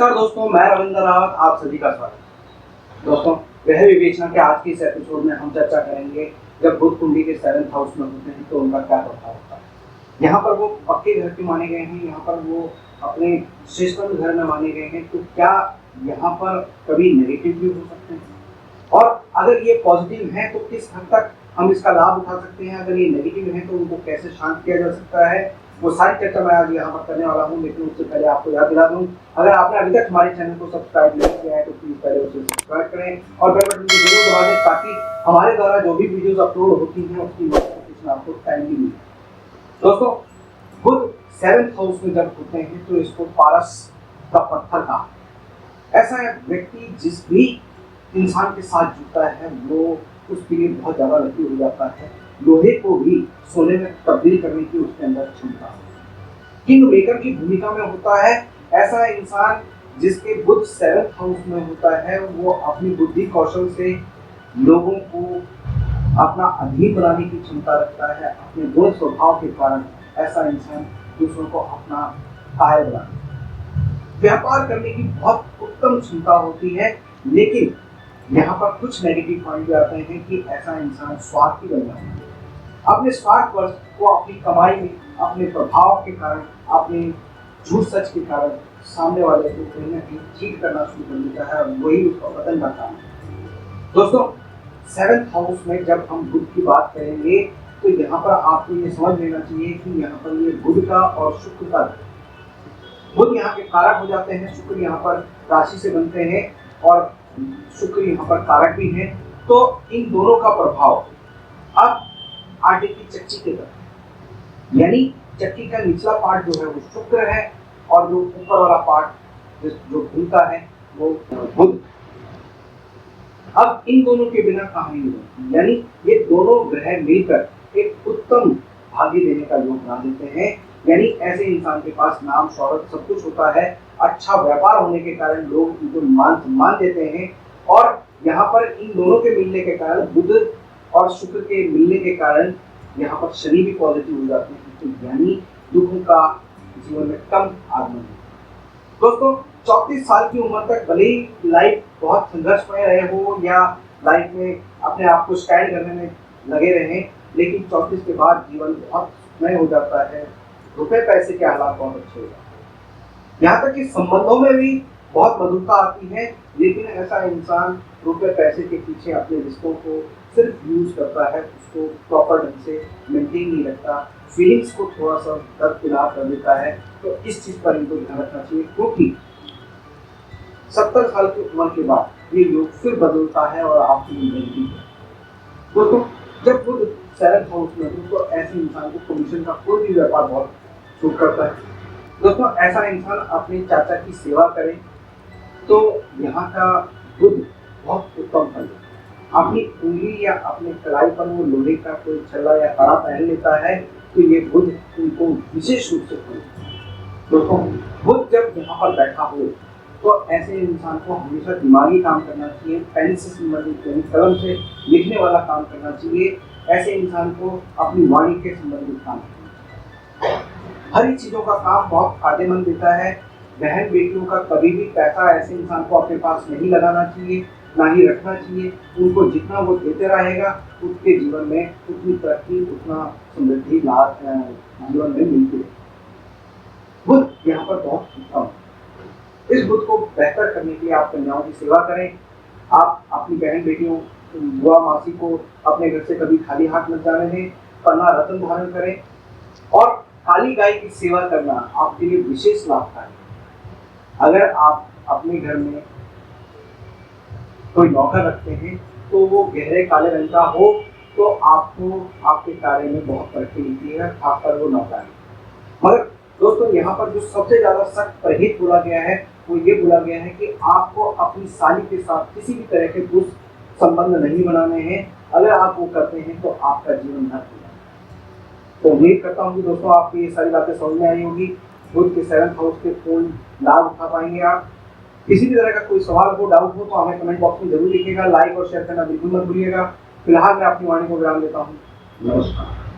नमस्कार दोस्तों, मैं रविंद्र रावत आप सभी का स्वागत। दोस्तों, वह विवेचना के आज की इस एपिसोड में हम चर्चा करेंगे जब बुध कुंडली के 7th हाउस में होते हैं तो उनका क्या प्रभाव होता है। यहाँ पर वो पक्के घर के माने गए हैं, यहाँ पर वो अपने श्रेष्ठतम घर में माने गए हैं, तो क्या यहाँ पर कभी नेगेटिव भी हो सकते हैं? और अगर ये पॉजिटिव है तो किस हद तक हम इसका लाभ उठा सकते हैं? अगर ये नेगेटिव है तो उनको कैसे शांत किया जा सकता है? वो सारी चर्चा मैं आज यहाँ पर करने वाला हूँ। लेकिन उससे पहले आपको याद दिला दूँ, अगर आपने अभी तक हमारे चैनल को सब्सक्राइब नहीं किया है तो प्लीज पहले उसे सब्सक्राइब करें और बेल बटन को जरूर दबा दें ताकि हमारे द्वारा जो भी वीडियोस अपलोड होती हैं उसकी नोटिफिकेशन आपको टाइमली मिले। दोस्तों, बुध 7th हाउस में जब होते हैं तो इसको पारस का पत्थर कहा। ऐसा व्यक्ति जिस भी इंसान के साथ जुड़ता है वो उसके लिए बहुत ज्यादा लकी हो जाता है। लोहे को भी सोने में तब्दील करने की उसके अंदर क्षमता है। किंग मेकर की भूमिका में होता है ऐसा इंसान जिसके बुध 7th हाउस में होता है। वो अपनी बुद्धि कौशल से लोगों को अपना अधीन बनाने की क्षमता रखता है। अपने गुण स्वभाव के कारण ऐसा इंसान दूसरों को अपना काय बनाता है। व्यापार करने की बहुत उत्तम क्षमता होती है, लेकिन यहाँ पर कुछ नेगेटिव पॉइंट भी आते हैं कि ऐसा इंसान स्वार्थी बन जाता है। अपने स्वार्थ को अपनी कमाई में, अपने प्रभाव के कारण, अपने झूठ सच के कारण सामने वाले को कहीं ना कहीं चीट करना शुरू कर देता है और वही उसका पतन करता है। दोस्तों, 7th हाउस में जब हम बुध की बात करेंगे तो यहाँ पर आपको ये समझ लेना चाहिए कि यहाँ पर ये बुध का और शुक्र का, बुध यहाँ के कारक हो जाते हैं, शुक्र यहाँ पर राशि से बनते हैं और शुक्र यहाँ पर कारक भी है। तो इन दोनों का प्रभाव अब आटे की चक्की के तरफ, यानी चक्की का निचला पार्ट जो है वो शुक्र है और जो ऊपर वाला पार्ट जो घूमता है वो बुध। अब इन दोनों के बिना कहानी नहीं, यानी ये दोनों ग्रह मिलकर एक उत्तम भाग्य देने का योग बना देते हैं। यानी ऐसे इंसान के पास नाम शौहरत सब कुछ होता है, अच्छा व्यापार होने के कारण लोग उनको मान सम्मान देते हैं। और यहाँ पर इन दोनों के मिलने के कारण, बुध और शुक्र के मिलने के कारण यहाँ पर शनि भी पॉजिटिव हो जाते हैं, तो यानी दुखों का जीवन में कम आगमन है। दोस्तों, 34 साल की उम्र तक भले ही लाइफ बहुत संघर्षमय रहे हो या लाइफ में अपने आप को स्टैंड करने में लगे रहे, लेकिन 34 के बाद जीवन बहुत सुखमय हो जाता है। रुपए पैसे के हालात बहुत अच्छे हो जाते हैं, यहाँ तक कि संबंधों में भी बहुत मधुरता आती है। लेकिन ऐसा इंसान रुपए पैसे के पीछे अपने रिश्तों को सिर्फ यूज करता है, उसको प्रॉपर ढंग से मेंटेन नहीं रखता, फीलिंग्स को थोड़ा सा दरकिनार कर देता है। तो इस चीज पर इनको ध्यान रखना चाहिए, क्योंकि 70 साल की उम्र के बाद ये योग फिर बदलता है और आपकी जिंदगी है। दोस्तों, जब बुध 7th हाउस में तो ऐसे इंसान को कमीशन का कोई भी व्यापार बहुत सूट करता है। दोस्तों, ऐसा इंसान अपने चाचा की सेवा करे तो यहाँ का बुध बहुत उत्तम फल है। अपनी उंगली या अपने कलाई पर वो लोहे का कोई छल्ला या कड़ा पहन लेता है तो ये बुध उनको विशेष रूप से फल। दोस्तों, बुध जब यहाँ पर बैठा हो तो ऐसे इंसान को हमेशा दिमागी काम करना चाहिए, पेन से संबंधित यानी कलम से लिखने वाला काम करना चाहिए। ऐसे इंसान को अपनी वाणी के संबंधित काम करना चाहिए। हर एक चीजों का काम बहुत फायदेमंद देता है। बहन बेटियों का कभी भी पैसा ऐसे इंसान को अपने पास नहीं लगाना चाहिए, ना ही रखना चाहिए। उनको जितना वो देते रहेगा उसके जीवन में उतनी तरक्की, उतना समृद्धि लाभ जीवन में मिलती है। बुध यहाँ पर बहुत उत्तम है। इस बुध को बेहतर करने के लिए आप कन्याओं की सेवा करें। आप अपनी बहन बेटियों, बुआ मासी को अपने घर से कभी खाली हाथ मत जाने दें, पन्ना रत्न धारण करें और काली गाय की सेवा करना आपके लिए विशेष लाभकारी है। अगर आप अपने घर में कोई नौकर रखते हैं तो वो गहरे काले रंग का हो तो आपको आपके कार्य में बहुत तरक्की मिलती है, खासकर वो नौकर है। मगर दोस्तों, यहाँ पर जो सबसे ज्यादा सख्त परहेज बोला गया है वो ये बोला गया है कि आपको अपनी साली के साथ किसी भी तरह के दुष्ट संबंध नहीं बनाने हैं। अगर आप वो करते हैं तो आपका जीवन नष्ट हो जाएगा। तो उम्मीद करता हूँ कि दोस्तों आपको ये सारी बातें समझ में आई होगी। बुध के 7th हाउस के पूर्ण लाभ उठा पाएंगे आप। किसी भी तरह का कोई सवाल हो, डाउट हो तो हमें कमेंट बॉक्स में जरूर लिखिएगा। लाइक और शेयर करना बिल्कुल मत भूलिएगा। फिलहाल मैं अपनी वाणी को विराम देता हूँ। नमस्कार।